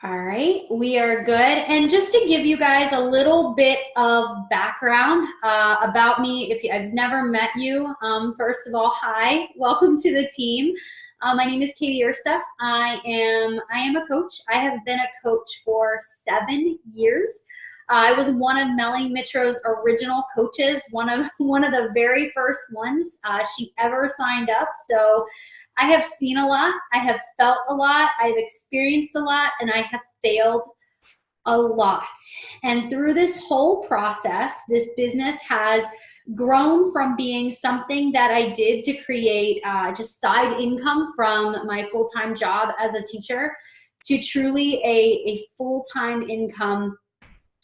All right, we are good. And just to give you guys a little bit of background about me, if I've never met you, first of all, hi, welcome to the team. My name is Katie Ersteth. I am a coach. I have been a coach for 7 years. I was one of Melanie Mitro's original coaches, one of the very first ones she ever signed up. So I have seen a lot, I have felt a lot, I've experienced a lot, and I have failed a lot. And through this whole process, this business has grown from being something that I did to create just side income from my full-time job as a teacher to truly a full-time income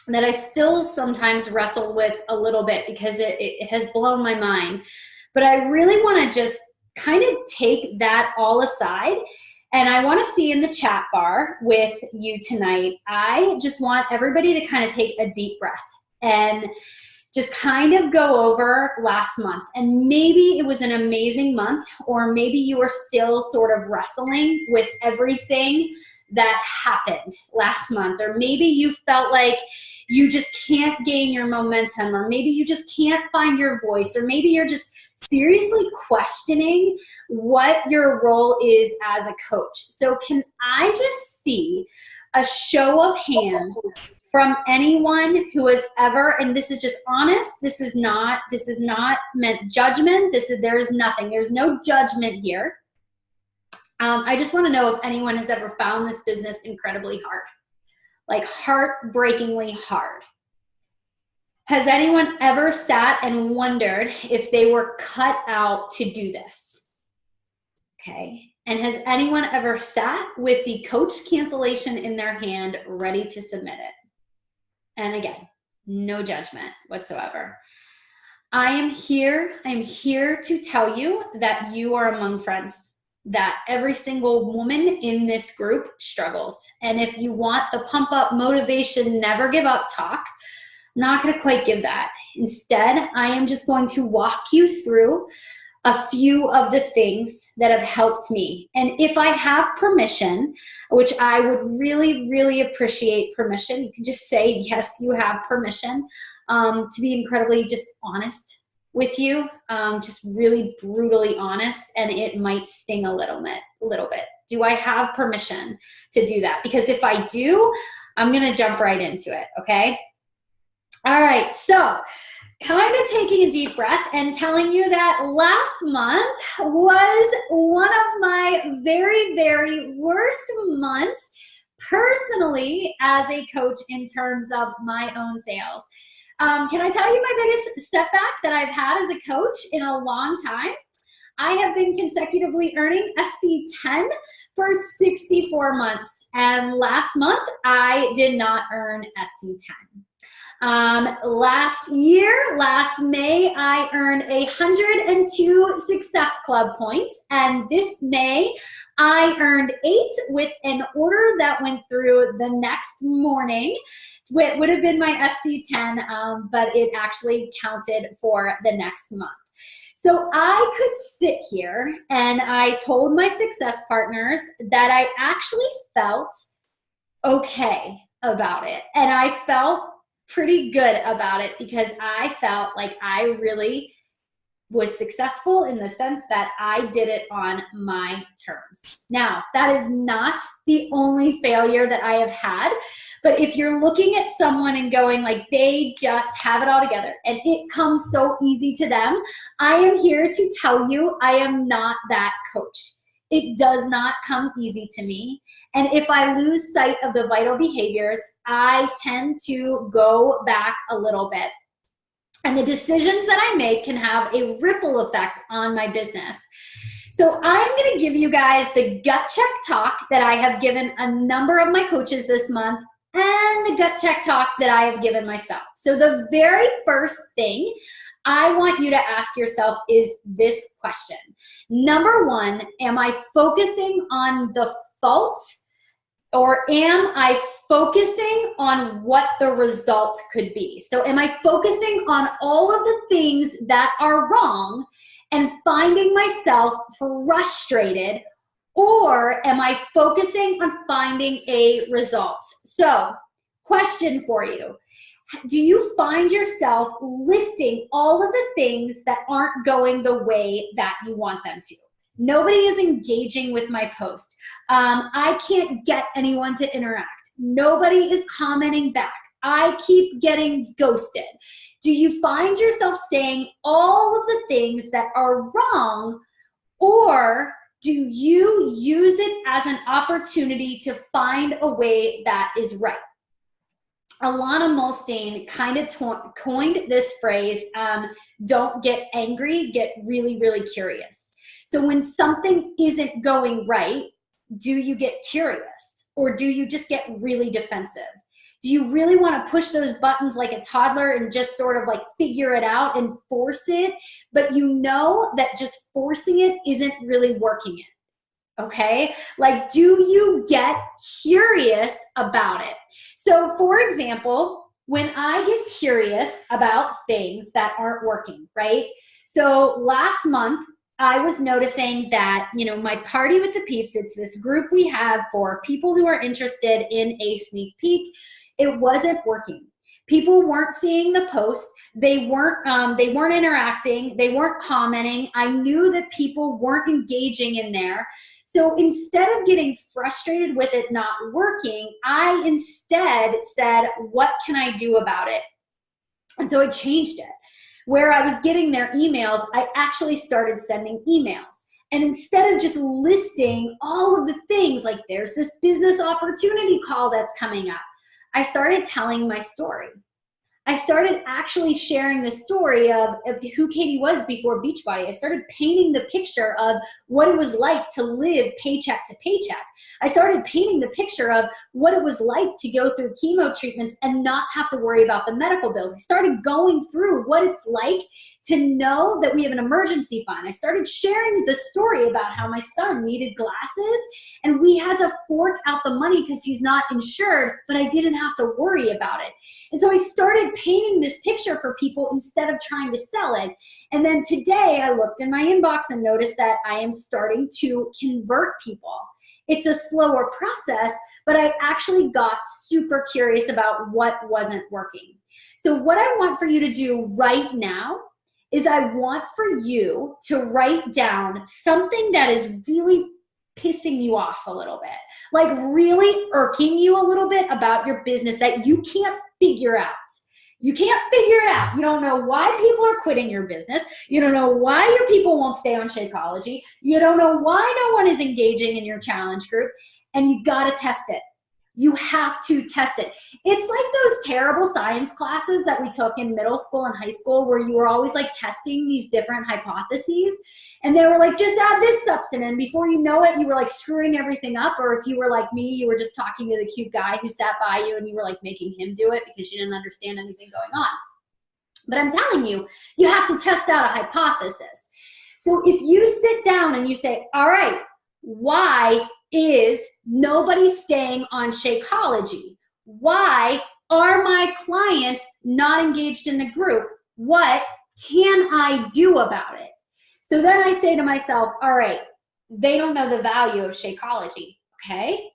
that I still sometimes wrestle with a little bit because it has blown my mind. But I really want to just kind of take that all aside, and I want to see in the chat bar with you tonight, I just want everybody to kind of take a deep breath and just kind of go over last month. And maybe it was an amazing month, or maybe you are still sort of wrestling with everything that happened last month, or maybe you felt like you just can't gain your momentum, or maybe you just can't find your voice, or maybe you're just seriously questioning what your role is as a coach. So can I just see a show of hands from anyone who has ever, and this is just honest, this is not meant judgment, there is nothing, there's no judgment here. I just want to know if anyone has ever found this business incredibly hard, like heartbreakingly hard. Has anyone ever sat and wondered if they were cut out to do this? Okay. And has anyone ever sat with the coach cancellation in their hand, ready to submit it? And again, no judgment whatsoever. I am here to tell you that you are among friends, that every single woman in this group struggles. And if you want the pump up motivation, never give up talk, I'm not going to quite give that. Instead, I am just going to walk you through a few of the things that have helped me. And if I have permission, which I would really, really appreciate permission, you can just say, yes, you have permission to be incredibly just honest with you, just really brutally honest, and it might sting a little bit. Do I have permission to do that? Because if I do, I'm going to jump right into it, okay? All right, so kind of taking a deep breath and telling you that last month was one of my very, very worst months personally as a coach in terms of my own sales. Can I tell you my biggest setback that I've had as a coach in a long time? I have been consecutively earning SC10 for 64 months, and last month I did not earn SC10. Last May, I earned 102 Success Club points, and this May, I earned 8 with an order that went through the next morning. It would have been my SC10, but it actually counted for the next month. So I could sit here and I told my success partners that I actually felt okay about it, and I felt pretty good about it because I felt like I really was successful in the sense that I did it on my terms. Now, that is not the only failure that I have had, but if you're looking at someone and going like they just have it all together and it comes so easy to them, I am here to tell you I am not that coach. It does not come easy to me. And if I lose sight of the vital behaviors, I tend to go back a little bit. And the decisions that I make can have a ripple effect on my business. So I'm going to give you guys the gut check talk that I have given a number of my coaches this month, and the gut check talk that I have given myself. So the very first thing I want you to ask yourself is this question. Number one, am I focusing on the fault, or am I focusing on what the result could be? So am I focusing on all of the things that are wrong and finding myself frustrated Or am I focusing on finding a results? So, question for you. Do you find yourself listing all of the things that aren't going the way that you want them to? Nobody is engaging with my post. I can't get anyone to interact. Nobody is commenting back. I keep getting ghosted. Do you find yourself saying all of the things that are wrong, or do you use it as an opportunity to find a way that is right? Alana Mulstein kind of coined this phrase, don't get angry, get really, really curious. So when something isn't going right, do you get curious, or do you just get really defensive? Do you really want to push those buttons like a toddler and just sort of like figure it out and force it, but you know that just forcing it isn't really working it? Okay, like, do you get curious about it? So for example, when I get curious about things that aren't working, right? So last month, I was noticing that, you know, my Party with the Peeps, it's this group we have for people who are interested in a sneak peek. It wasn't working. People weren't seeing the post. They weren't interacting. They weren't commenting. I knew that people weren't engaging in there. So instead of getting frustrated with it not working, I instead said, what can I do about it? And so I changed it. Where I was getting their emails, I actually started sending emails. And instead of just listing all of the things, like there's this business opportunity call that's coming up, I started telling my story. I started actually sharing the story of who Katie was before Beachbody. I started painting the picture of what it was like to live paycheck to paycheck. I started painting the picture of what it was like to go through chemo treatments and not have to worry about the medical bills. I started going through what it's like to know that we have an emergency fund. I started sharing the story about how my son needed glasses and we had to fork out the money because he's not insured, but I didn't have to worry about it. And so I started painting this picture for people instead of trying to sell it. And then today I looked in my inbox and noticed that I am starting to convert people. It's a slower process, but I actually got super curious about what wasn't working. So what I want for you to do right now is I want for you to write down something that is really pissing you off a little bit, like really irking you a little bit about your business that you can't figure out. You can't figure it out. You don't know why people are quitting your business. You don't know why your people won't stay on Shakeology. You don't know why no one is engaging in your challenge group, and you got to test it. You have to test it. It's like those terrible science classes that we took in middle school and high school where you were always like testing these different hypotheses. And they were like, just add this substance. And before you know it, you were like screwing everything up. Or if you were like me, you were just talking to the cute guy who sat by you and you were like making him do it because you didn't understand anything going on. But I'm telling you, you have to test out a hypothesis. So if you sit down and you say, all right, why is nobody staying on Shakeology? Why are my clients not engaged in the group? What can I do about it? So then I say to myself, all right, they don't know the value of Shakeology, okay?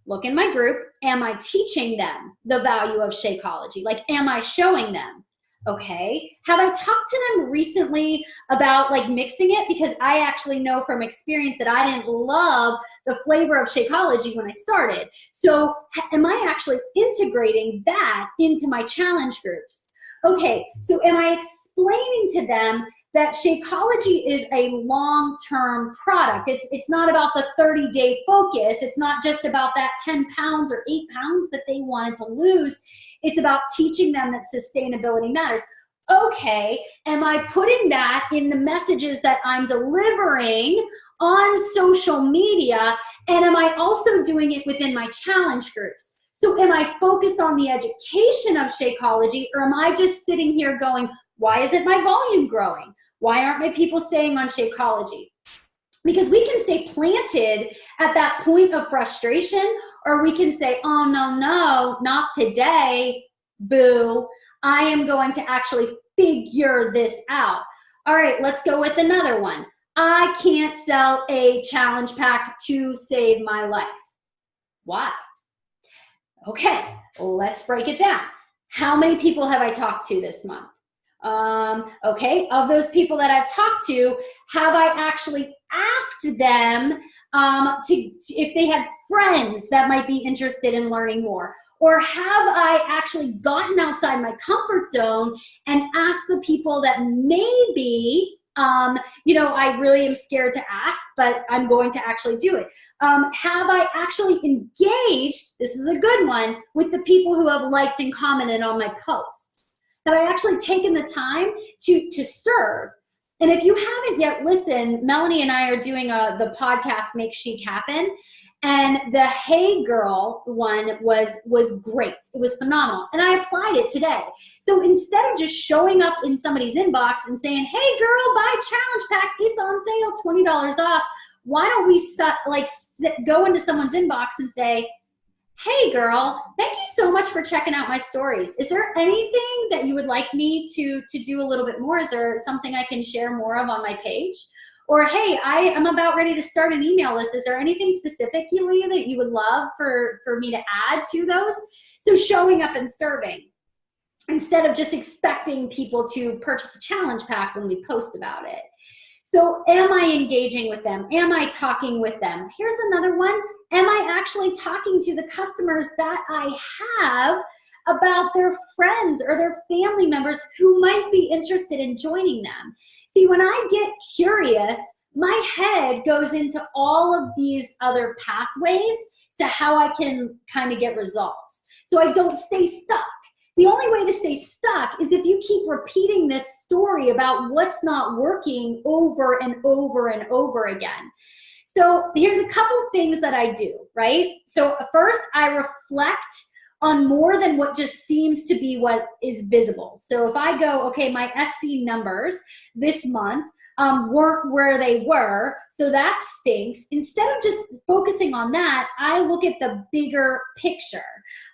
Look in my group. Am I teaching them the value of Shakeology? Like, am I showing them? Okay. Have I talked to them recently about like mixing it? Because I actually know from experience that I didn't love the flavor of Shakeology when I started. So am I actually integrating that into my challenge groups? Okay. So am I explaining to them that Shakeology is a long-term product? It's not about the 30-day focus. It's not just about that 10 pounds or 8 pounds that they wanted to lose. It's about teaching them that sustainability matters. Okay, am I putting that in the messages that I'm delivering on social media? And am I also doing it within my challenge groups? So am I focused on the education of Shakeology, or am I just sitting here going, why isn't my volume growing? Why aren't my people staying on Shakeology? Because we can stay planted at that point of frustration, or we can say, oh, no, not today, boo. I am going to actually figure this out. All right, let's go with another one. I can't sell a challenge pack to save my life. Why? Okay, let's break it down. How many people have I talked to this month? Okay, of those people that I've talked to, have I actually asked them if they had friends that might be interested in learning more? Or have I actually gotten outside my comfort zone and asked the people that maybe, I really am scared to ask, but I'm going to actually do it? Have I actually engaged, this is a good one, with the people who have liked and commented on my posts? Have I actually taken the time to serve? And if you haven't yet listened, Melanie and I are doing the podcast Make Chic Happen. And the Hey Girl one was great. It was phenomenal. And I applied it today. So instead of just showing up in somebody's inbox and saying, hey girl, buy challenge pack, it's on sale, $20 off. Why don't we go into someone's inbox and say, hey girl, thank you so much for checking out my stories. Is there anything that you would like me to do a little bit more? Is there something I can share more of on my page? Or, hey, I am about ready to start an email list. Is there anything specifically that you would love for me to add to those? So showing up and serving instead of just expecting people to purchase a challenge pack when we post about it. So am I engaging with them? Am I talking with them? Here's another one. Am I actually talking to the customers that I have about their friends or their family members who might be interested in joining them? See, when I get curious, my head goes into all of these other pathways to how I can kind of get results. So I don't stay stuck. The only way to stay stuck is if you keep repeating this story about what's not working over and over and over again. So here's a couple things that I do, right? So first, I reflect on more than what just seems to be what is visible. So if I go, okay, my SC numbers this month weren't where they were, so that stinks. Instead of just focusing on that, I look at the bigger picture.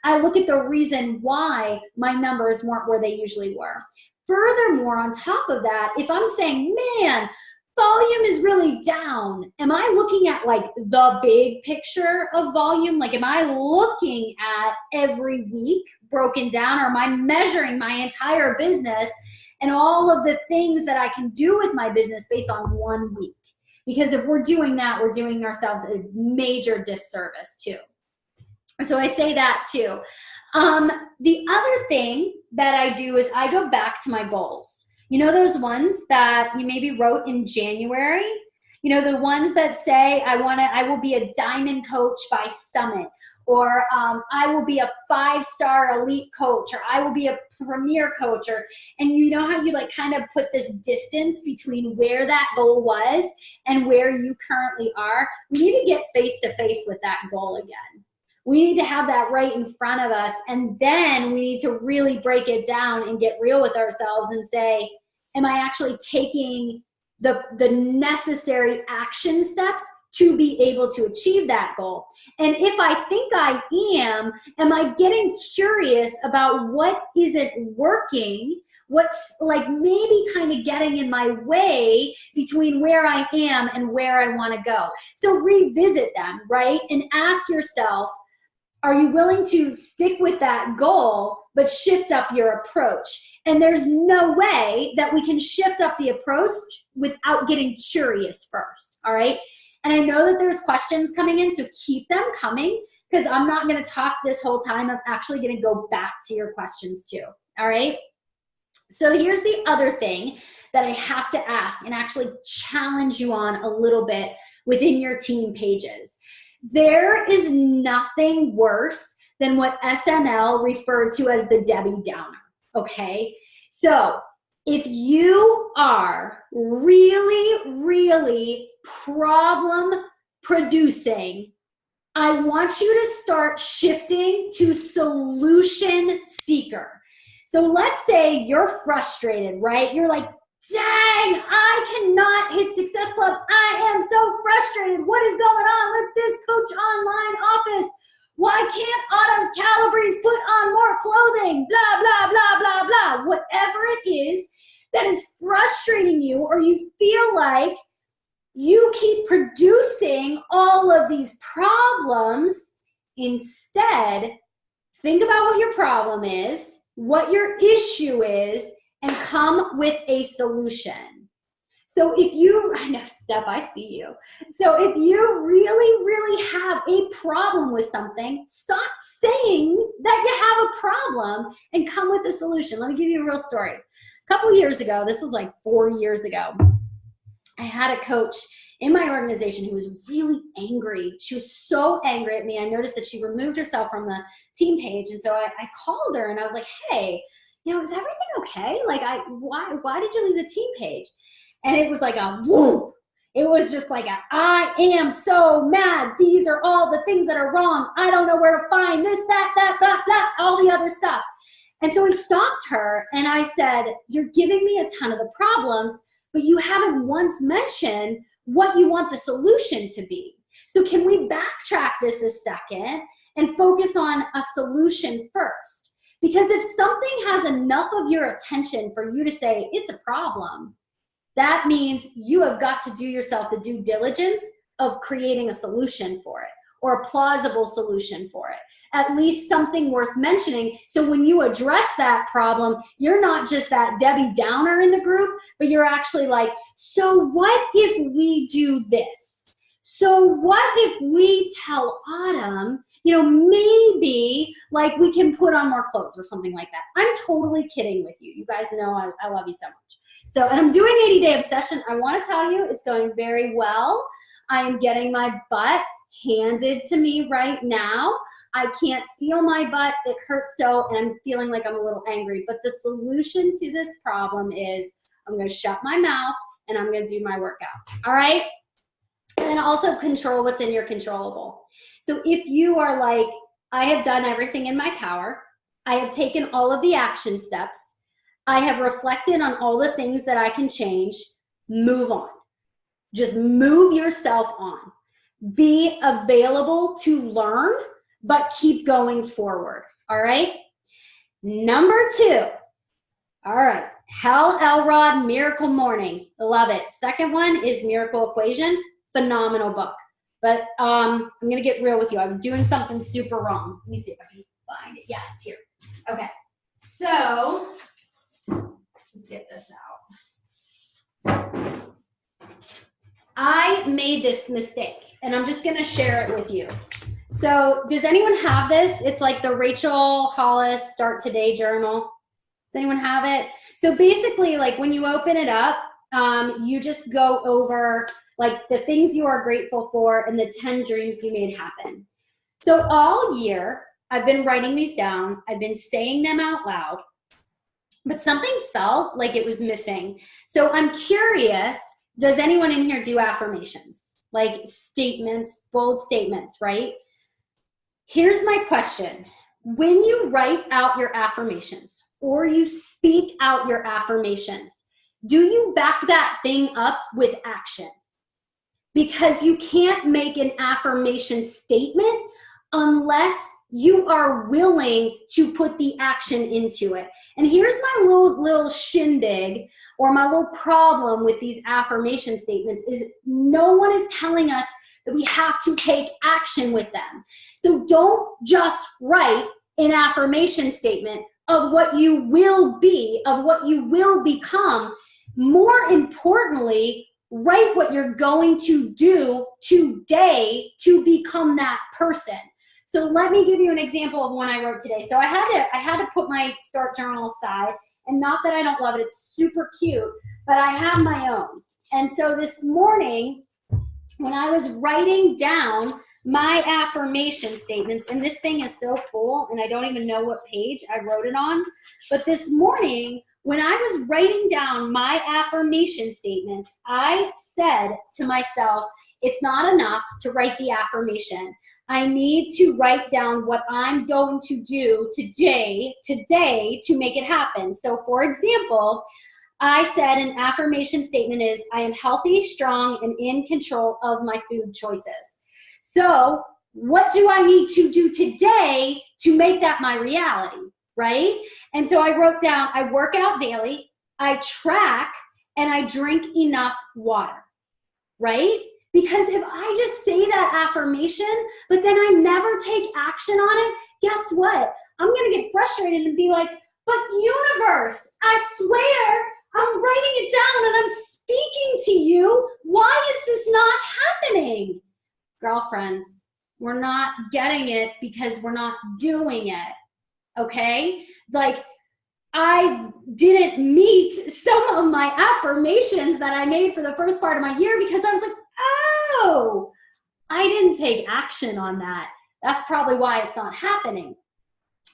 I look at the reason why my numbers weren't where they usually were. Furthermore, on top of that, if I'm saying, man, volume is really down, am I looking at like the big picture of volume? Like, am I looking at every week broken down, or am I measuring my entire business and all of the things that I can do with my business based on 1 week? Because if we're doing that, we're doing ourselves a major disservice too. So I say that too. The other thing that I do is I go back to my goals. You know those ones that you maybe wrote in January? You know, the ones that say, I will be a diamond coach by Summit, or I will be a 5-star elite coach, or I will be a premier coach, and you know how you like kind of put this distance between where that goal was and where you currently are? We need to get face to face with that goal again. We need to have that right in front of us, and then we need to really break it down and get real with ourselves and say, am I actually taking the necessary action steps to be able to achieve that goal? And if I think I am I getting curious about what isn't working, what's like maybe kind of getting in my way between where I am and where I want to go? So revisit them, right? And ask yourself, are you willing to stick with that goal but shift up your approach? And there's no way that we can shift up the approach without getting curious first, all right? And I know that there's questions coming in, so keep them coming, because I'm not going to talk this whole time. I'm actually going to go back to your questions too, all right? So here's the other thing that I have to ask and actually challenge you on a little bit within your team pages. There is nothing worse than what SNL referred to as the Debbie Downer, okay? So if you are really, really problem producing, I want you to start shifting to solution seeker. So let's say you're frustrated, right? You're like, dang, I cannot hit Success Club. I am so frustrated. What is going on with this Coach Online office? Why can't Autumn Calabrese put on more clothing? Blah, blah, blah, blah, blah. Whatever it is that is frustrating you, or you feel like you keep producing all of these problems. Instead, think about what your problem is, what your issue is, and come with a solution. So if you, I know, Steph, I see you. So if you really, really have a problem with something, stop saying that you have a problem and come with a solution. Let me give you a real story. A couple years ago, this was like 4 years ago, I had a coach in my organization who was really angry. She was so angry at me. I noticed that she removed herself from the team page. And so I called her and I was like, hey, you know, is everything okay? Like, why did you leave the team page? And it was like a whoop. It was just like I am so mad. These are all the things that are wrong. I don't know where to find this, that, all the other stuff. And so I stopped her and I said, you're giving me a ton of the problems, but you haven't once mentioned what you want the solution to be. So can we backtrack this a second and focus on a solution first? Because if something has enough of your attention for you to say it's a problem, that means you have got to do yourself the due diligence of creating a solution for it, or a plausible solution for it. At least something worth mentioning. So when you address that problem, you're not just that Debbie Downer in the group, but you're actually like, so what if we do this? So what if we tell Autumn, you know, maybe like we can put on more clothes or something like that. I'm totally kidding with you. You guys know I love you so much. So, and I'm doing 80-day obsession. I want to tell you it's going very well. I am getting my butt handed to me right now. I can't feel my butt. It hurts so, and I'm feeling like I'm a little angry. But the solution to this problem is I'm going to shut my mouth and I'm going to do my workouts. All right? And then also control what's in your controllable. So if you are like, I have done everything in my power, I have taken all of the action steps, I have reflected on all the things that I can change, move on. Just move yourself on. Be available to learn, but keep going forward, all right? Number 2, all right, Hal Elrod, Miracle Morning, love it. Second one is Miracle Equation, phenomenal book. But I'm gonna get real with you. I was doing something super wrong. Let me see if I can find it. Yeah, it's here. Okay, so let's get this out. I made this mistake, and I'm just gonna share it with you. So does anyone have this? It's like the Rachel Hollis Start Today journal. Does anyone have it? So basically, like when you open it up, you just go over like the things you are grateful for and the 10 dreams you made happen. So all year, I've been writing these down. I've been saying them out loud, but something felt like it was missing. So I'm curious, does anyone in here do affirmations? Like statements, bold statements, right? Here's my question. When you write out your affirmations or you speak out your affirmations, do you back that thing up with action? Because you can't make an affirmation statement unless you are willing to put the action into it. And here's my little shindig, or my little problem with these affirmation statements, is no one is telling us that we have to take action with them. So don't just write an affirmation statement of what you will be, of what you will become. More importantly, write what you're going to do today to become that person. So let me give you an example of one I wrote today. So I had to put my Start journal aside, and not that I don't love it, it's super cute, but I have my own. And so this morning, when I was writing down my affirmation statements, and this thing is so full, and I don't even know what page I wrote it on, but this morning, when I was writing down my affirmation statements, I said to myself, it's not enough to write the affirmation. I need to write down what I'm going to do today to make it happen. So for example, I said an affirmation statement is, I am healthy, strong, and in control of my food choices. So what do I need to do today to make that my reality, right? And so I wrote down, I work out daily, I track, and I drink enough water. right? Because if I just say that affirmation, but then I never take action on it, guess what? I'm going to get frustrated and be like, but universe, I swear, I'm writing it down and I'm speaking to you. Why is this not happening? Girlfriends, we're not getting it because we're not doing it, okay? Like, I didn't meet some of my affirmations that I made for the first part of my year because I was like, oh, I didn't take action on that. That's probably why it's not happening.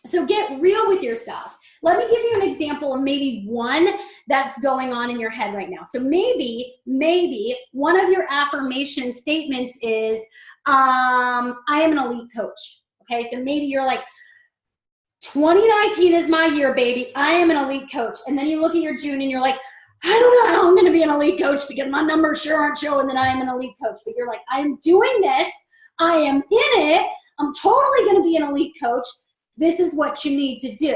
So get real with yourself. Let me give you an example of maybe one that's going on in your head right now. So maybe one of your affirmation statements is, I am an elite coach. Okay, so maybe you're like, 2019 is my year, baby. I am an elite coach. And then you look at your June and you're like, I don't know how I'm going to be an elite coach because my numbers sure aren't showing that I am an elite coach. But you're like, I'm doing this. I am in it. I'm totally going to be an elite coach. This is what you need to do.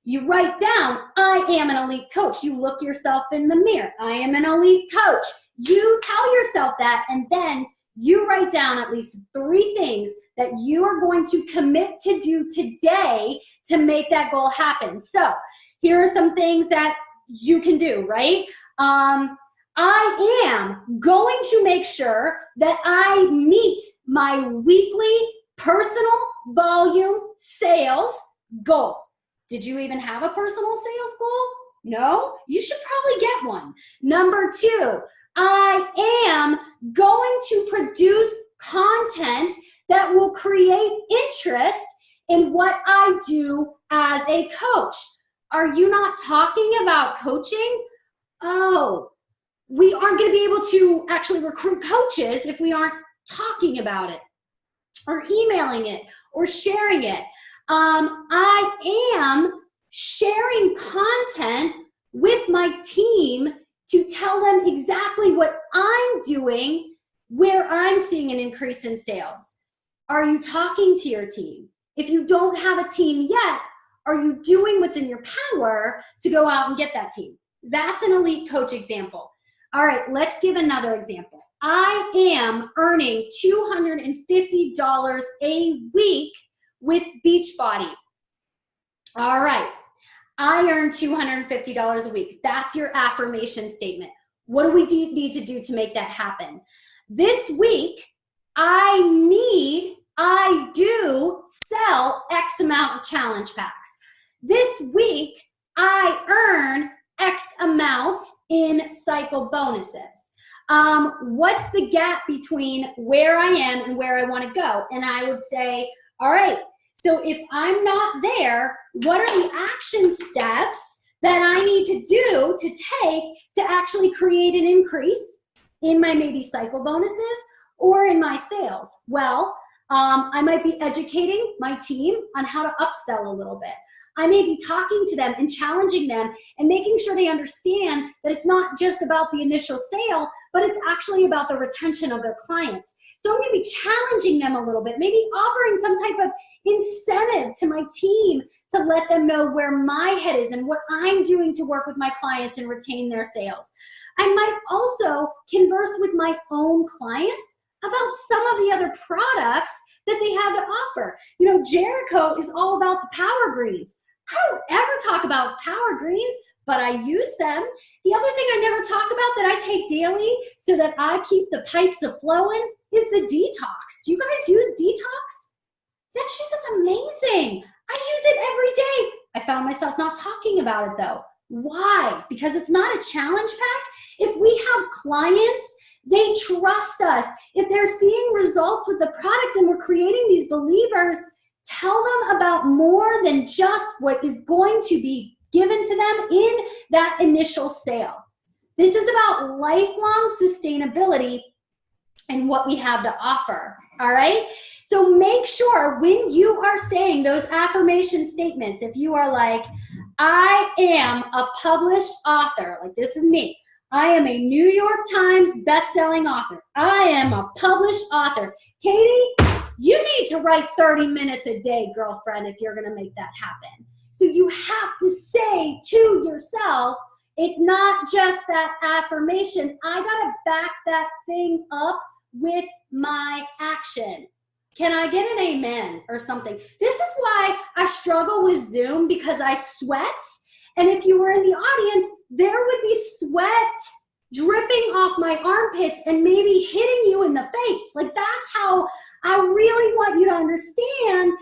You write down, I am an elite coach. You look yourself in the mirror. I am an elite coach. You tell yourself that, and then you write down at least 3 things that you are going to commit to do today to make that goal happen. So here are some things that you can do, right? I am going to make sure that I meet my weekly personal volume sales goal. Did you even have a personal sales goal? No? You should probably get one. Number 2, I am going to produce content that will create interest in what I do as a coach. Are you not talking about coaching? Oh, we aren't going to be able to actually recruit coaches if we aren't talking about it or emailing it or sharing it. I am sharing content with my team to tell them exactly what I'm doing where I'm seeing an increase in sales. Are you talking to your team? If you don't have a team yet, are you doing what's in your power to go out and get that team? That's an elite coach example. All right, let's give another example. I am earning $250 a week with Beachbody. All right, I earn $250 a week. That's your affirmation statement. What do we need to do to make that happen? This week, I do sell X amount of challenge packs. This week, I earn X amount in cycle bonuses. What's the gap between where I am and where I want to go? And I would say, all right, so if I'm not there, what are the action steps that I need to do to take to actually create an increase in my maybe cycle bonuses or in my sales? Well, I might be educating my team on how to upsell a little bit. I may be talking to them and challenging them and making sure they understand that it's not just about the initial sale, but it's actually about the retention of their clients. So I'm going to be challenging them a little bit, maybe offering some type of incentive to my team to let them know where my head is and what I'm doing to work with my clients and retain their sales. I might also converse with my own clients about some of the other products that they have to offer. You know, Jericho is all about the power greens. I don't ever talk about power greens, but I use them. The other thing I never talk about that I take daily so that I keep the pipes a-flowing is the detox. Do you guys use detox? That shit is amazing. I use it every day. I found myself not talking about it though. Why? Because it's not a challenge pack. If we have clients, they trust us. If they're seeing results with the products and we're creating these believers, tell them about more than just what is going to be given to them in that initial sale. This is about lifelong sustainability and what we have to offer, all right? So make sure when you are saying those affirmation statements, if you are like, I am a published author, like this is me. I am a New York Times best-selling author. I am a published author. Katie, you need to write 30 minutes a day, girlfriend, if you're going to make that happen. So you have to say to yourself, It's not just that affirmation. I gotta back that thing up with my action. Can I get an amen or something? This is why I struggle with Zoom, because I sweat. And if you were in the audience, there would be sweat dripping off my armpits and maybe hitting you in the face. Like, that's how I really want you to understand.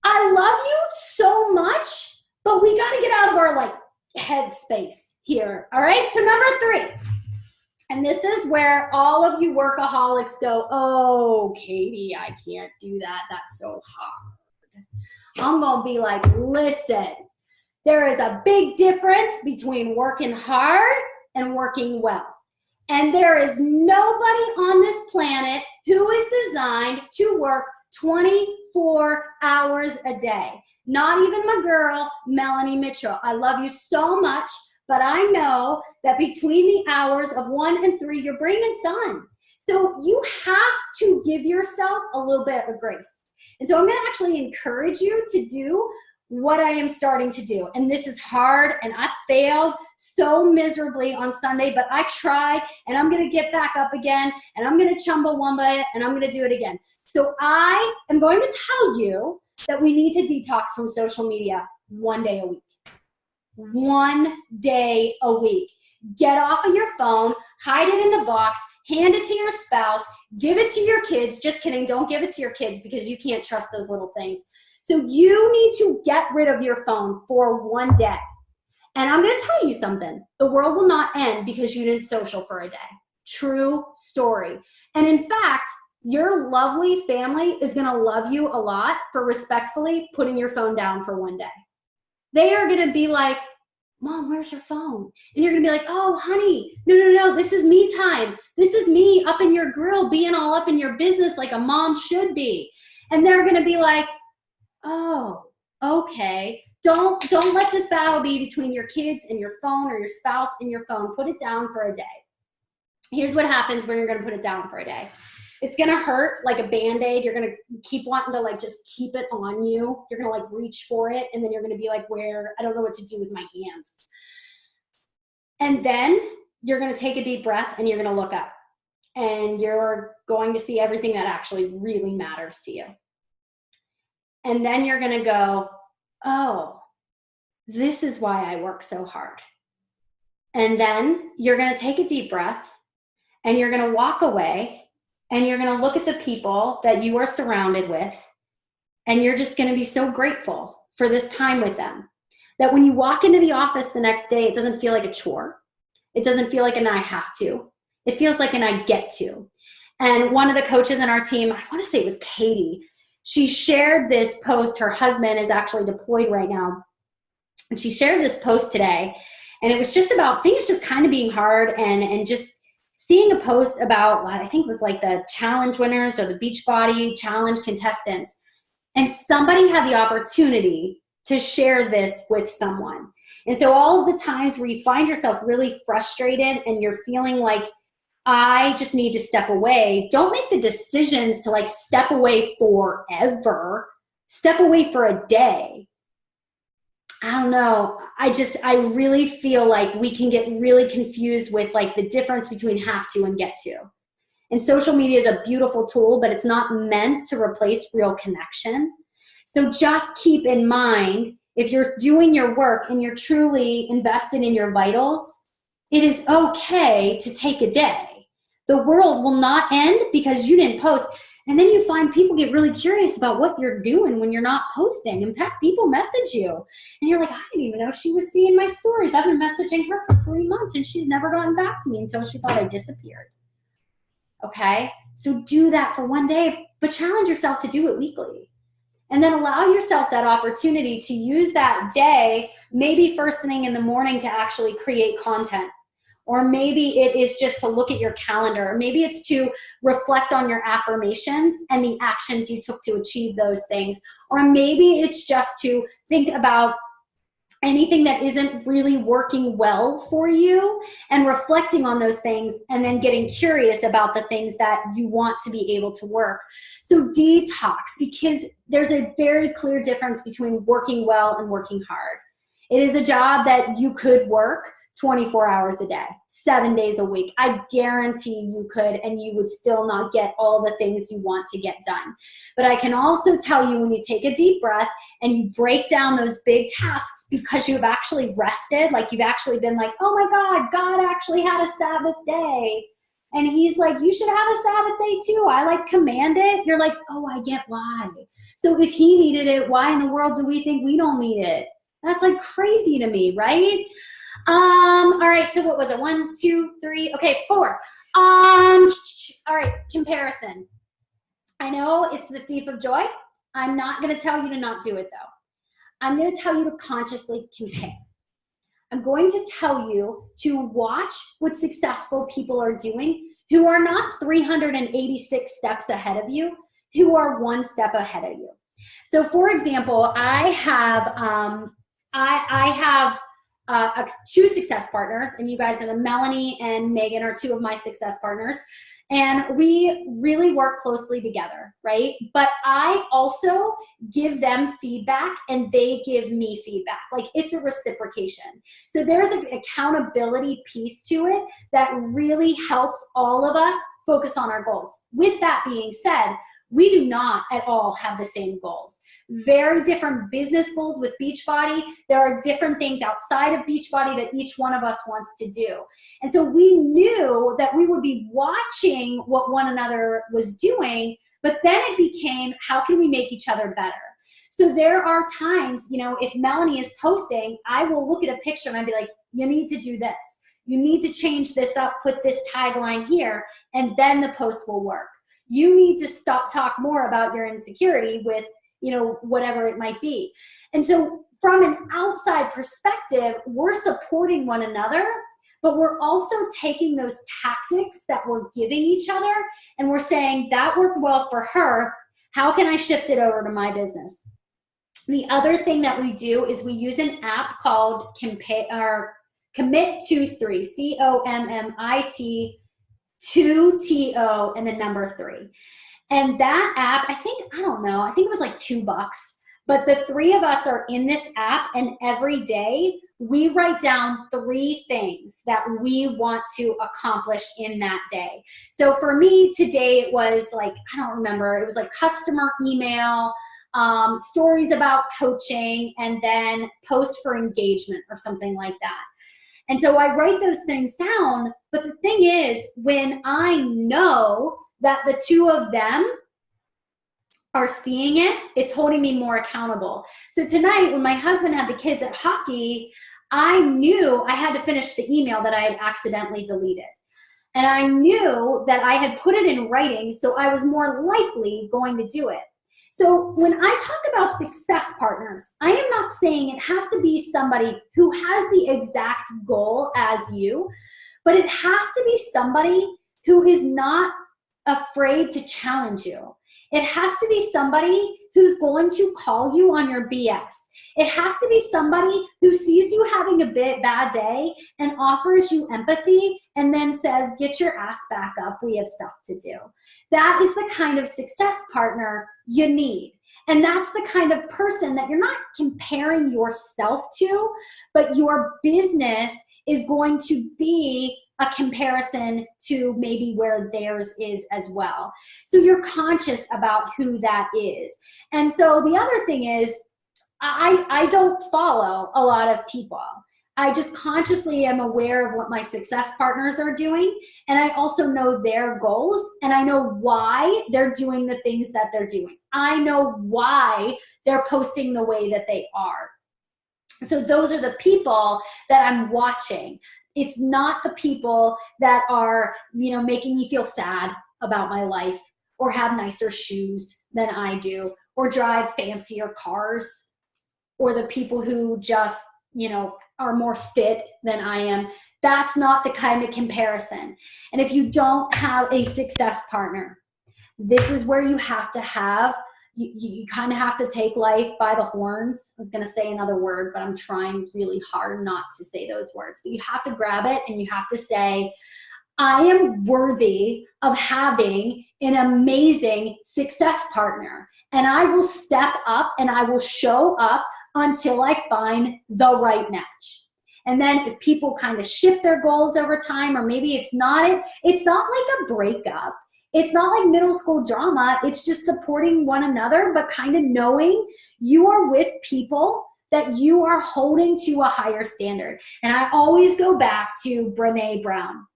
I love you so much, but we got to get out of our like head space here. All right. So number 3, and this is where all of you workaholics go, oh, Katie, I can't do that. That's so hard. I'm going to be like, listen, there is a big difference between working hard and working well. And there is nobody on this planet who is designed to work 24 hours a day. Not even my girl, Melanie Mitchell. I love you so much, but I know that between the hours of 1 and 3, your brain is done. So you have to give yourself a little bit of grace. And so I'm going to actually encourage you to do what I am starting to do. And this is hard, and I failed so miserably on Sunday, but I tried, and I'm going to get back up again, and I'm going to Chumbawamba it, and I'm going to do it again. So I am going to tell you that we need to detox from social media 1 day a week. 1 day a week. Get off of your phone, hide it in the box, hand it to your spouse, give it to your kids. Just kidding, don't give it to your kids because you can't trust those little things. So you need to get rid of your phone for 1 day. And I'm going to tell you something. The world will not end because you didn't social for a day. True story. And in fact, your lovely family is going to love you a lot for respectfully putting your phone down for 1 day. They are going to be like, Mom, where's your phone? And you're going to be like, oh, honey, no, this is me time. This is me up in your grill, being all up in your business like a mom should be. And they're going to be like, oh, okay. Don't let this battle be between your kids and your phone, or your spouse and your phone. Put it down for a day. Here's what happens when you're going to put it down for a day. It's going to hurt like a Band-Aid. You're going to keep wanting to like just keep it on you. You're going to like reach for it, and then you're going to be like, where? I don't know what to do with my hands. And then you're going to take a deep breath, and you're going to look up, and you're going to see everything that actually really matters to you. And then you're going to go, oh, this is why I work so hard. And then you're going to take a deep breath, and you're going to walk away, and you're going to look at the people that you are surrounded with, and you're just going to be so grateful for this time with them, that when you walk into the office the next day, it doesn't feel like a chore. It doesn't feel like an I have to. It feels like an I get to. And one of the coaches in our team, I want to say it was Katie, she shared this post. Her husband is actually deployed right now. And she shared this post today. And it was just about things just kind of being hard, and just seeing a post about, I think it was like the challenge winners or the Beachbody challenge contestants. And somebody had the opportunity to share this with someone. And so all of the times where you find yourself really frustrated and you're feeling like, I just need to step away, don't make the decisions to like step away forever. Step away for a day. I don't know. I really feel like we can get really confused with like the difference between have to and get to. And social media is a beautiful tool, but it's not meant to replace real connection. So just keep in mind, if you're doing your work and you're truly invested in your vitals, it is okay to take a day. The world will not end because you didn't post. And then you find people get really curious about what you're doing when you're not posting. In fact, people message you. And you're like, I didn't even know she was seeing my stories. I've been messaging her for 3 months, and she's never gotten back to me until she thought I disappeared. Okay? So do that for 1 day, but challenge yourself to do it weekly. And then allow yourself that opportunity to use that day, maybe first thing in the morning, to actually create content. Or maybe it is just to look at your calendar. Or maybe it's to reflect on your affirmations and the actions you took to achieve those things. Or maybe it's just to think about anything that isn't really working well for you and reflecting on those things, and then getting curious about the things that you want to be able to work. So detox, because there's a very clear difference between working well and working hard. It is a job that you could work 24 hours a day, 7 days a week. I guarantee you could, and you would still not get all the things you want to get done. But I can also tell you, when you take a deep breath and you break down those big tasks because you've actually rested, like you've actually been like, oh my God, God actually had a Sabbath day. And he's like, you should have a Sabbath day too. I like command it. You're like, oh, I get why. So if he needed it, why in the world do we think we don't need it? That's like crazy to me, right? All right, so what was it? 1, 2, 3, okay, 4. All right, comparison. I know it's the thief of joy. I'm not gonna tell you to not do it though. I'm gonna tell you to consciously compare. I'm going to tell you to watch what successful people are doing who are not 386 steps ahead of you, who are 1 step ahead of you. So for example, I have 2 success partners, and you guys know that Melanie and Megan are 2 of my success partners. And we really work closely together, right? But I also give them feedback and they give me feedback. Like, it's a reciprocation. So there's an accountability piece to it that really helps all of us focus on our goals. With that being said, we do not at all have the same goals. Very different business goals with Beachbody. There are different things outside of Beachbody that each one of us wants to do. And so we knew that we would be watching what one another was doing, but then it became, how can we make each other better? So there are times, you know, if Melanie is posting, I will look at a picture and I'd be like, you need to do this. You need to change this up, put this tagline here, and then the post will work. You need to talk more about your insecurity with, you know, whatever it might be. And so from an outside perspective, we're supporting one another, but we're also taking those tactics that we're giving each other and we're saying, that worked well for her. How can I shift it over to my business? The other thing that we do is we use an app called Commit23, COMMIT 2TO and the number 3. And that app, I think it was like $2, but the 3 of us are in this app, and every day we write down 3 things that we want to accomplish in that day. So for me today, it was like, I don't remember, it was like customer email, stories about coaching, and then post for engagement or something like that. And so I write those things down, but the thing is, when I know that the 2 of them are seeing it, it's holding me more accountable. So tonight, when my husband had the kids at hockey, I knew I had to finish the email that I had accidentally deleted. And I knew that I had put it in writing, so I was more likely going to do it. So when I talk about success partners, I am not saying it has to be somebody who has the exact goal as you, but it has to be somebody who is not afraid to challenge you. It has to be somebody who's going to call you on your BS. It has to be somebody who sees you having a bad day and offers you empathy and then says, get your ass back up, we have stuff to do. That is the kind of success partner you need. And that's the kind of person that you're not comparing yourself to, but your business is going to be a comparison to maybe where theirs is as well. So you're conscious about who that is. And so the other thing is, I don't follow a lot of people. I just consciously am aware of what my success partners are doing. And I also know their goals, and I know why they're doing the things that they're doing. I know why they're posting the way that they are. So those are the people that I'm watching. It's not the people that are, you know, making me feel sad about my life, or have nicer shoes than I do, or drive fancier cars, or the people who just, you know, are more fit than I am. That's not the kind of comparison. And if you don't have a success partner, this is where you have to have, you kind of have to take life by the horns. I was going to say another word, but I'm trying really hard not to say those words. But you have to grab it and you have to say, I am worthy of having an amazing success partner. And I will step up and I will show up until I find the right match. And then if people kind of shift their goals over time, or maybe it's not like a breakup. It's not like middle school drama. It's just supporting one another, but kind of knowing you are with people that you are holding to a higher standard. And I always go back to Brené Brown.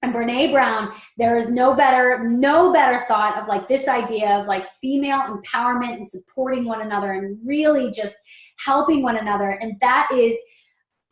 And Brené Brown, there is no better thought of like this idea of like female empowerment and supporting one another and really just helping one another. And that is,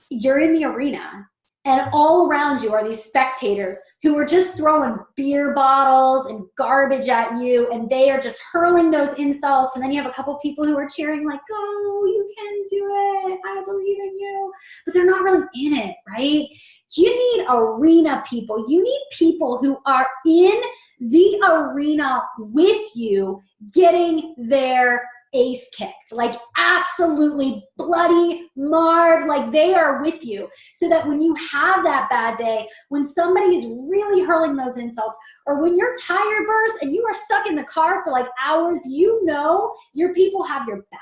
you're in the arena and all around you are these spectators who are just throwing beer bottles and garbage at you, and they are just hurling those insults. And then you have a couple people who are cheering like, "Go, you can do it. I believe in you." But they're not really in it, right? You need arena people. You need people who are in the arena with you, getting their ace kicked, like absolutely bloody, marred, like they are with you, so that when you have that bad day, when somebody is really hurling those insults, or when your tire bursts and you are stuck in the car for like hours, you know your people have your back.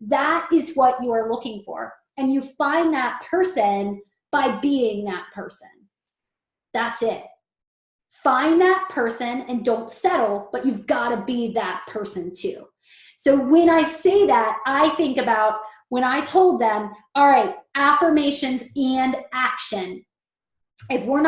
That is what you are looking for. And you find that person by being that person. That's it. Find that person and don't settle, but you've got to be that person too. So when I say that, I think about when I told them, all right, affirmations and action. If we're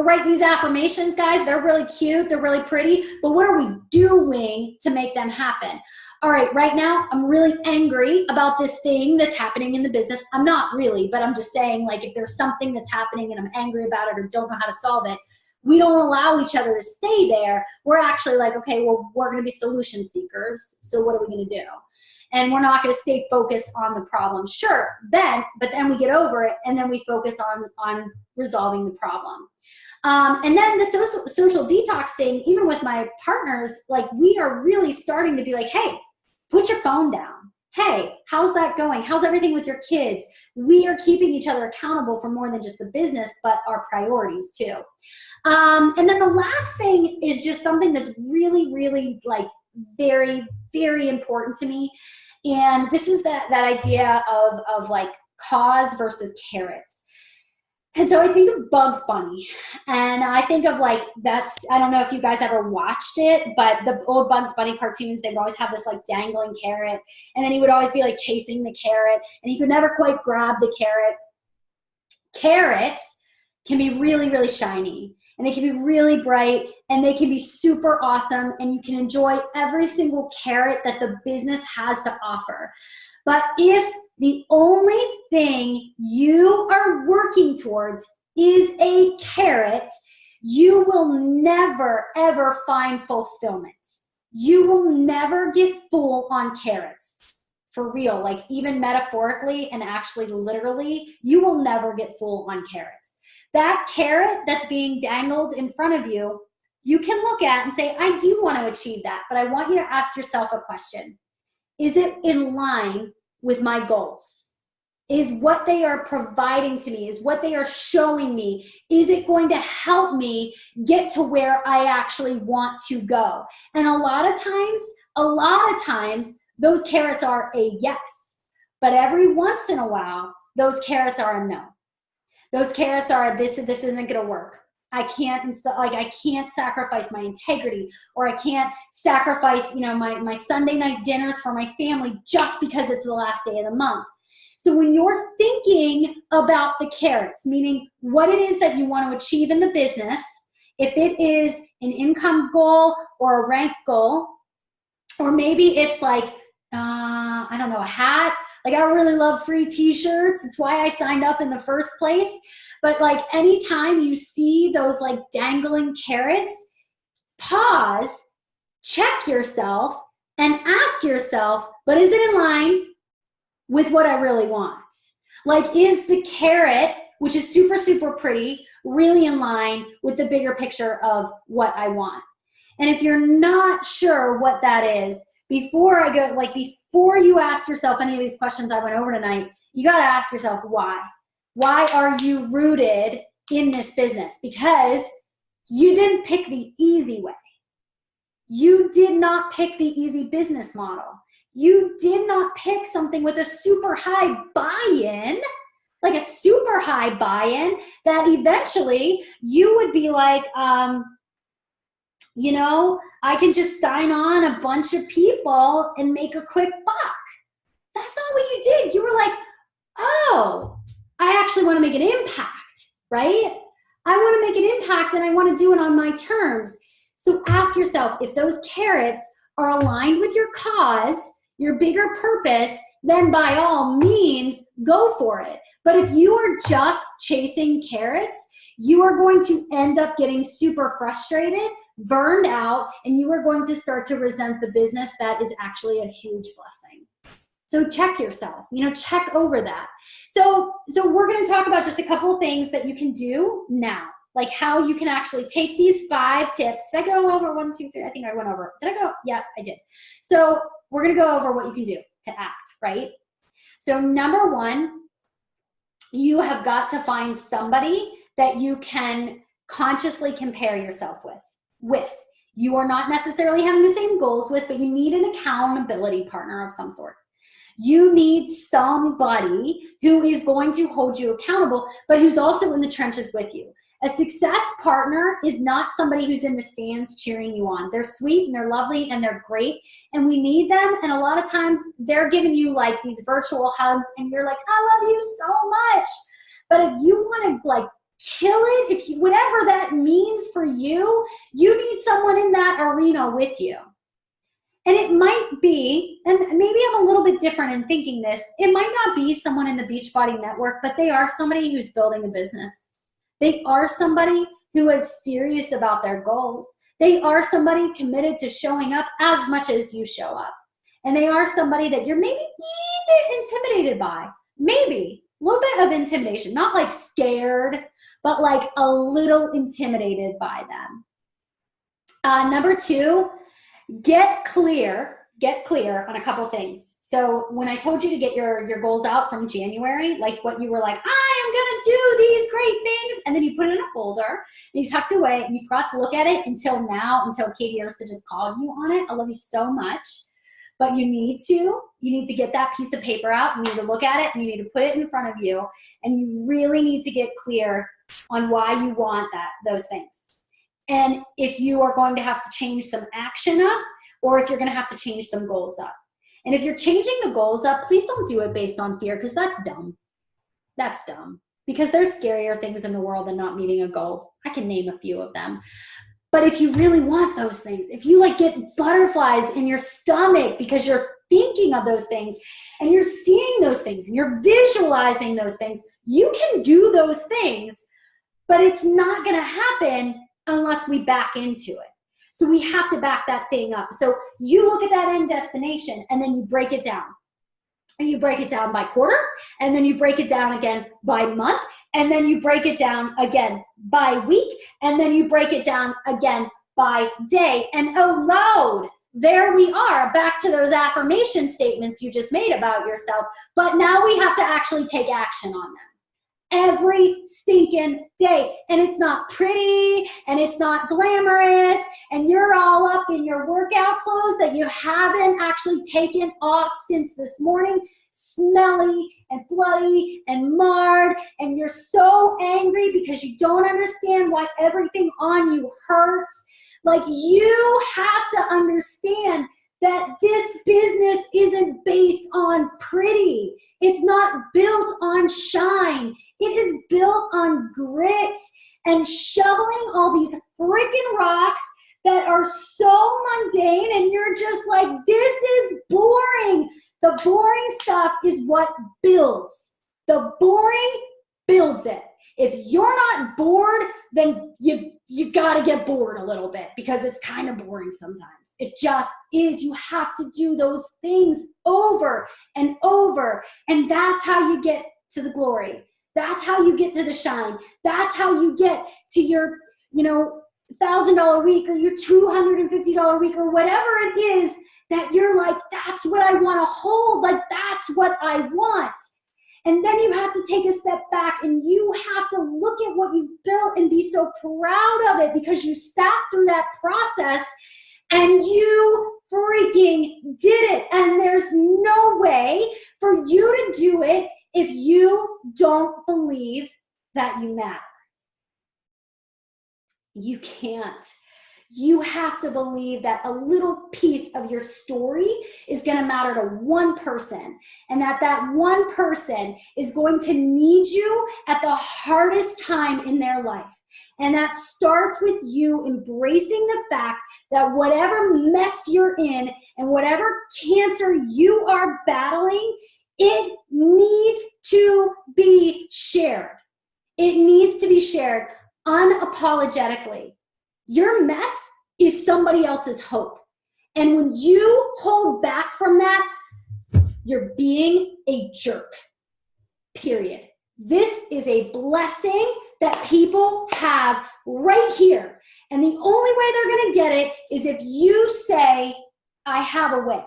writing these affirmations, guys, they're really cute, they're really pretty, but what are we doing to make them happen? All right, right now, I'm really angry about this thing that's happening in the business. I'm not really, but I'm just saying, like, if there's something that's happening and I'm angry about it or don't know how to solve it, we don't allow each other to stay there. We're actually like, okay, well, we're going to be solution seekers. So what are we going to do? And we're not going to stay focused on the problem. Sure, but then we get over it, and then we focus on resolving the problem. And then the social detox thing, even with my partners, like we are really starting to be like, hey, put your phone down. Hey, how's that going? How's everything with your kids? We are keeping each other accountable for more than just the business, but our priorities too. And then the last thing is just something that's really, really like very, very important to me. And this is that idea of like cause versus carrots. And so I think of Bugs Bunny, and I think of like, I don't know if you guys ever watched it, but the old Bugs Bunny cartoons, they would always have this like dangling carrot, and then he would always be like chasing the carrot, and he could never quite grab the carrot. Carrots can be really, really shiny, and they can be really bright, and they can be super awesome, and you can enjoy every single carrot that the business has to offer. But if the only thing you are working towards is a carrot, you will never, ever find fulfillment. You will never get full on carrots. For real, like even metaphorically and actually literally, you will never get full on carrots. That carrot that's being dangled in front of you, you can look at and say, I do want to achieve that, but I want you to ask yourself a question. Is it in line with my goals? Is what they are providing to me, is what they are showing me, is it going to help me get to where I actually want to go? And a lot of times, those carrots are a yes. But every once in a while, those carrots are a no. Those carrots are, this isn't going to work. I can't sacrifice my integrity, or I can't sacrifice, my Sunday night dinners for my family just because it's the last day of the month. So when you're thinking about the carrots, meaning what it is that you want to achieve in the business, if it is an income goal or a rank goal, or maybe it's like, I don't know, a hat. Like I really love free t-shirts. It's why I signed up in the first place. But like anytime you see those like dangling carrots, pause, check yourself, and ask yourself, but is it in line with what I really want? Like, is the carrot, which is super, super pretty, really in line with the bigger picture of what I want? And if you're not sure what that is, before you ask yourself any of these questions I went over tonight, you got to ask yourself why. Why are you rooted in this business? Because you didn't pick the easy way. You did not pick the easy business model. You did not pick something with a super high buy-in, like a super high buy-in, that eventually you would be like, you know, I can just sign on a bunch of people and make a quick buck. That's not what you did. You were like, oh, I actually want to make an impact, right? I want to make an impact and I want to do it on my terms. So ask yourself, if those carrots are aligned with your cause, your bigger purpose, then by all means, go for it. But if you are just chasing carrots, you are going to end up getting super frustrated, burned out, and you are going to start to resent the business that is actually a huge blessing. So check yourself, you know, check over that. So we're going to talk about just a couple of things that you can do now, like how you can actually take these 5 tips. Did I go over 1, 2, 3? I think I went over. Did I go? Yeah, I did. So we're going to go over what you can do to act, right? So number 1, you have got to find somebody that you can consciously compare yourself with. You are not necessarily having the same goals with, but you need an accountability partner of some sort. You need somebody who is going to hold you accountable, but who's also in the trenches with you. A success partner is not somebody who's in the stands cheering you on. They're sweet and they're lovely and they're great, and we need them. And a lot of times they're giving you like these virtual hugs and you're like, I love you so much. But if you want to like kill it, if you, whatever that means for you, you need someone in that arena with you. And it might be, and maybe I'm a little bit different in thinking this, it might not be someone in the Beachbody network, but they are somebody who's building a business. They are somebody who is serious about their goals. They are somebody committed to showing up as much as you show up. And they are somebody that you're maybe a bit intimidated by. Maybe a little bit of intimidation, not like scared, but like a little intimidated by them. Number 2, get clear on a couple things. So when I told you to get your goals out from January, like what you were like, I am gonna do these great things, and then you put it in a folder and you tucked it away and you forgot to look at it until now, until Katie Ersta just called you on it. I love you so much. But you need to get that piece of paper out, you need to look at it, and you need to put it in front of you, and you really need to get clear on why you want those things. And if you are going to have to change some action up, or if you're going to have to change some goals up. And if you're changing the goals up, please don't do it based on fear, because that's dumb. That's dumb. Because there's scarier things in the world than not meeting a goal. I can name a few of them. But if you really want those things, if you like get butterflies in your stomach because you're thinking of those things and you're seeing those things and you're visualizing those things, you can do those things, but it's not going to happen unless we back into it. So we have to back that thing up. So you look at that end destination and then you break it down. And you break it down by quarter, and then you break it down again by month, and then you break it down again by week, and then you break it down again by day. And oh Lord, there we are, back to those affirmation statements you just made about yourself. But now we have to actually take action on them. Every stinking day. And it's not pretty and it's not glamorous and you're all up in your workout clothes that you haven't actually taken off since this morning, smelly and bloody and marred, and you're so angry because you don't understand why everything on you hurts. Like, you have to understand that this business isn't based on pretty. It's not built on shine. It is built on grit and shoveling all these freaking rocks that are so mundane, and you're just like, this is boring. The boring stuff is what builds. The boring builds it. If you're not bored, then you got to get bored a little bit, because it's kind of boring sometimes. It just is. You have to do those things over and over, and that's how you get to the glory. That's how you get to the shine. That's how you get to your, $1,000 week or your $250 week or whatever it is that you're like, that's what I want to hold. Like, that's what I want. And then you have to take a step back and you have to look at what you've built and be so proud of it, because you sat through that process and you freaking did it. And there's no way for you to do it if you don't believe that you matter. You can't. You have to believe that a little piece of your story is going to matter to one person, and that one person is going to need you at the hardest time in their life. And that starts with you embracing the fact that whatever mess you're in and whatever cancer you are battling, it needs to be shared. It needs to be shared unapologetically. Your mess is somebody else's hope. And when you hold back from that, you're being a jerk, period. This is a blessing that people have right here. And the only way they're going to get it is if you say, I have a way.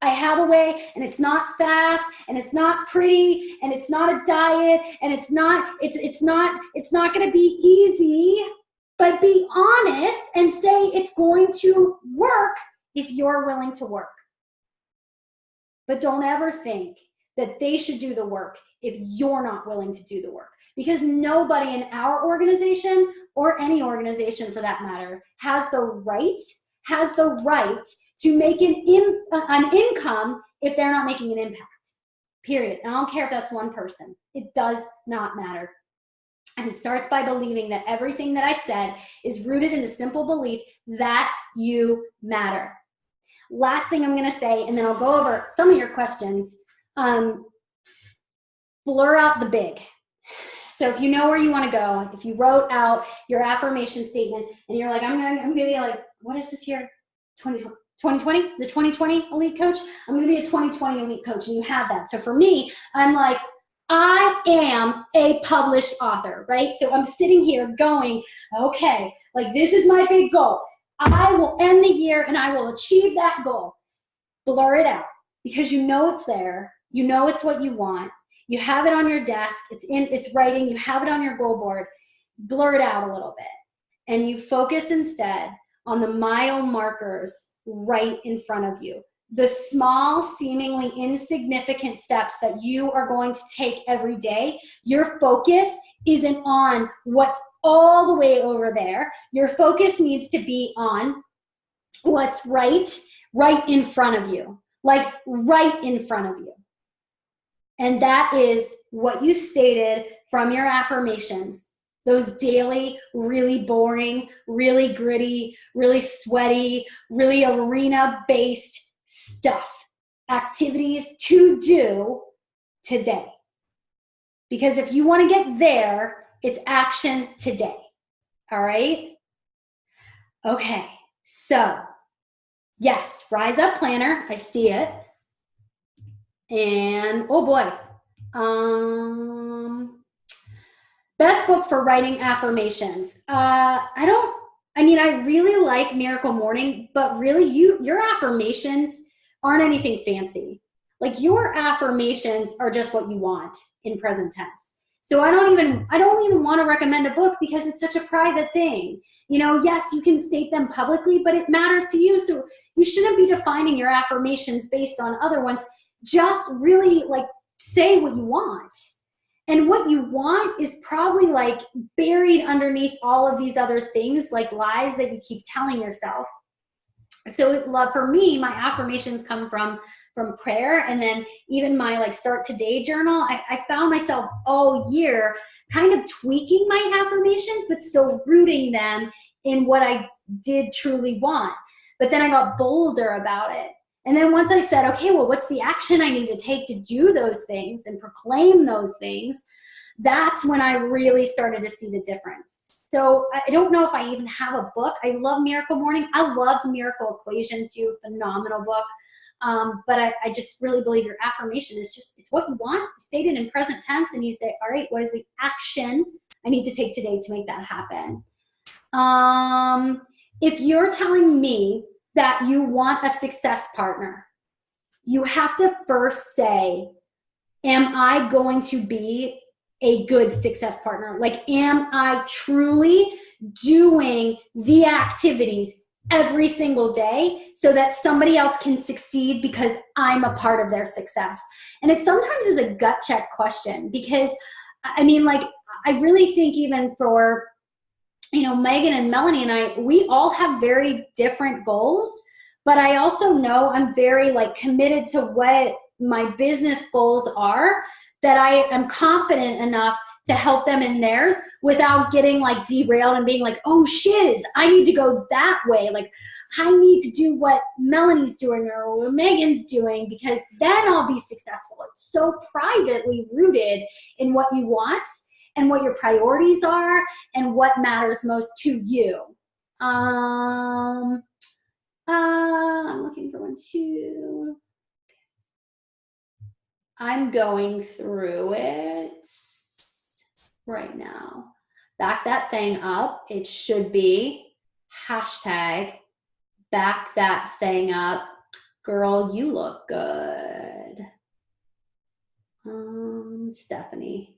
I have a way, and it's not fast, and it's not pretty, and it's not a diet, and it's not going to be easy. But be honest and say it's going to work if you're willing to work. But don't ever think that they should do the work if you're not willing to do the work. Because nobody in our organization, or any organization for that matter, has the right to make an income if they're not making an impact. Period. And I don't care if that's one person. It does not matter. And it starts by believing that everything that I said is rooted in the simple belief that you matter. Last thing I'm going to say, and then I'll go over some of your questions. Blur out the big. So if you know where you want to go, if you wrote out your affirmation statement and you're like, I'm going to be like, what is this year? 2020? The 2020 elite coach? I'm going to be a 2020 elite coach, and you have that. So for me, I'm like, I am a published author, right? So I'm sitting here going, okay, like this is my big goal. I will end the year and I will achieve that goal. Blur it out, because you know it's there. You know it's what you want. You have it on your desk. It's writing. You have it on your goal board. Blur it out a little bit. And you focus instead on the mile markers right in front of you. The small, seemingly insignificant steps that you are going to take every day. Your focus isn't on what's all the way over there. Your focus needs to be on what's right in front of you. Like right in front of you. And that is what you've stated from your affirmations. Those daily, really boring, really gritty, really sweaty, really arena-based stuff, activities to do today. Because if you want to get there, it's action today. All right? Okay, so yes, Rise Up Planner, I see it. And oh boy, best book for writing affirmations. I really like Miracle Morning, but really your affirmations aren't anything fancy. Like your affirmations are just what you want in present tense. So I don't even want to recommend a book because it's such a private thing. You know, yes, you can state them publicly, but it matters to you. So you shouldn't be defining your affirmations based on other ones. Just really like say what you want. And what you want is probably like buried underneath all of these other things, like lies that you keep telling yourself. So for me, my affirmations come from prayer, and then even my like start today journal. I found myself all year kind of tweaking my affirmations, but still rooting them in what I did truly want. But then I got bolder about it. And then once I said, okay, well, what's the action I need to take to do those things and proclaim those things? That's when I really started to see the difference. So I don't know if I even have a book. I love Miracle Morning. I loved Miracle Equation too, phenomenal book. But I just really believe your affirmation is it's what you want. You state it in present tense and you say, all right, what is the action I need to take today to make that happen? If you're telling me that you want a success partner, you have to first say, am I going to be a good success partner? Like, am I truly doing the activities every single day so that somebody else can succeed because I'm a part of their success? And it sometimes is a gut check question, because I mean, like, I really think even for, you know, Megan and Melanie and I, we all have very different goals, but I also know I'm very like committed to what my business goals are, that I am confident enough to help them in theirs without getting like derailed and being like, oh shiz, I need to go that way. Like, I need to do what Melanie's doing or what Megan's doing, because then I'll be successful. It's so privately rooted in what you want and what your priorities are and what matters most to you. I'm looking for one too. I'm going through it right now. Back that thing up. It should be hashtag back that thing up. Girl, you look good. Stephanie.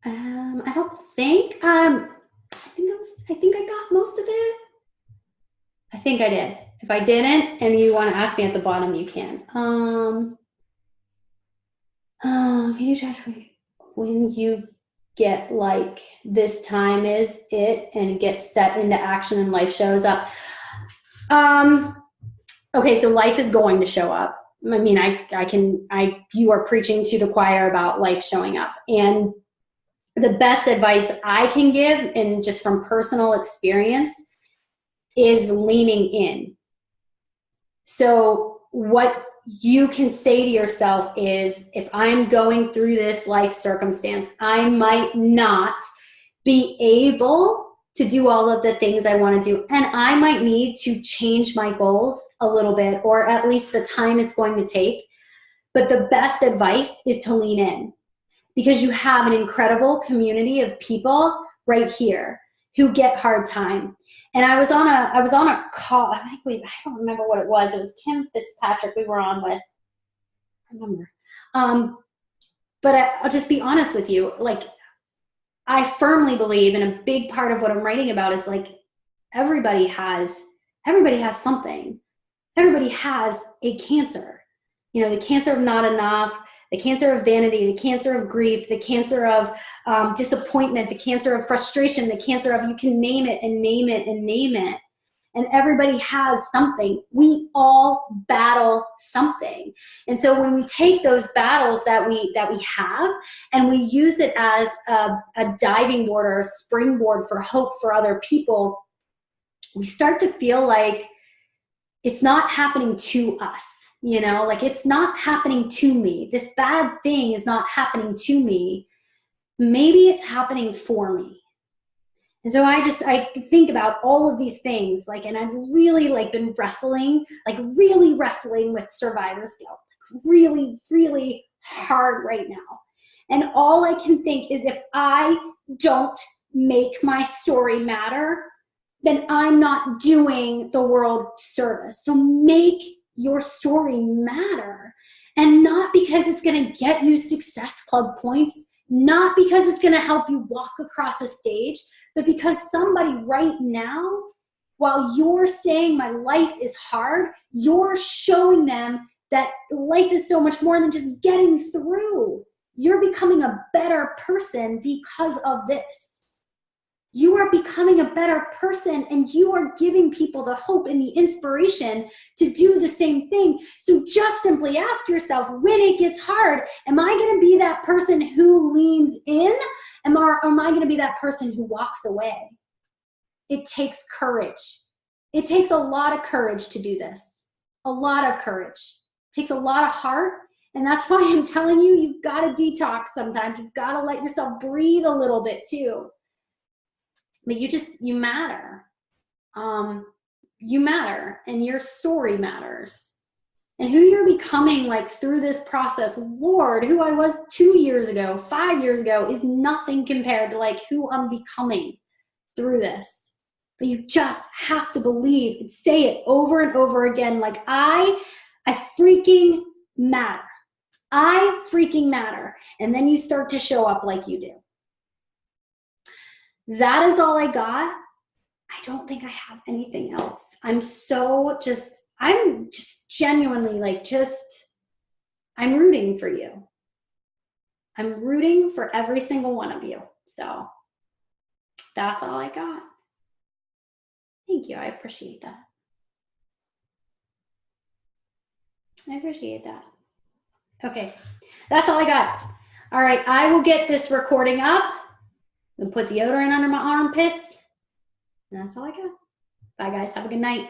Okay. I don't think I think I got most of it. I think I did. If I didn't and you want to ask me at the bottom, you can. Can you check when you get like this time is it and get set into action and life shows up? Okay, so life is going to show up. I mean, you are preaching to the choir about life showing up. And the best advice I can give, and just from personal experience, is leaning in. So what you can say to yourself is, if I'm going through this life circumstance, I might not be able to do all of the things I want to do. And I might need to change my goals a little bit, or at least the time it's going to take. But the best advice is to lean in, because you have an incredible community of people right here who get hard time. And I was on a call. I don't remember what it was. It was Kim Fitzpatrick we were on with. I remember. But I'll just be honest with you. Like, I firmly believe, and a big part of what I'm writing about is like, everybody has something. Everybody has a cancer. You know, the cancer of not enough, the cancer of vanity, the cancer of grief, the cancer of disappointment, the cancer of frustration, the cancer of, you can name it and name it and name it. And everybody has something. We all battle something. And so when we take those battles that we have and we use it as a diving board or a springboard for hope for other people, we start to feel like it's not happening to us. You know, like, it's not happening to me. This bad thing is not happening to me. Maybe it's happening for me. And so I think about all of these things, like, and I've really been wrestling with survivor's guilt, really, really hard right now. And all I can think is, if I don't make my story matter, then I'm not doing the world service. So make your story matter. And not because it's going to get you Success Club points, not because it's going to help you walk across a stage, but because somebody right now, while you're saying my life is hard, you're showing them that life is so much more than just getting through. You're becoming a better person because of this. You are becoming a better person, and you are giving people the hope and the inspiration to do the same thing. So just simply ask yourself, when it gets hard, am I going to be that person who leans in? Am I going to be that person who walks away? It takes courage. It takes a lot of courage to do this. A lot of courage. It takes a lot of heart. And that's why I'm telling you, you've got to detox sometimes. You've got to let yourself breathe a little bit too. But you matter. You matter, and your story matters. And who you're becoming, like, through this process, Lord, who I was 2 years ago, 5 years ago, is nothing compared to like who I'm becoming through this. But you just have to believe and say it over and over again. Like, I freaking matter. I freaking matter. And then you start to show up like you do. That is all I got. I don't think I have anything else. I'm just genuinely like, I'm rooting for you. I'm rooting for every single one of you. So that's all I got. Thank you. I appreciate that. I appreciate that. Okay, that's all I got. All right, I will get this recording up and put deodorant under my armpits. And that's all I got. Bye, guys. Have a good night.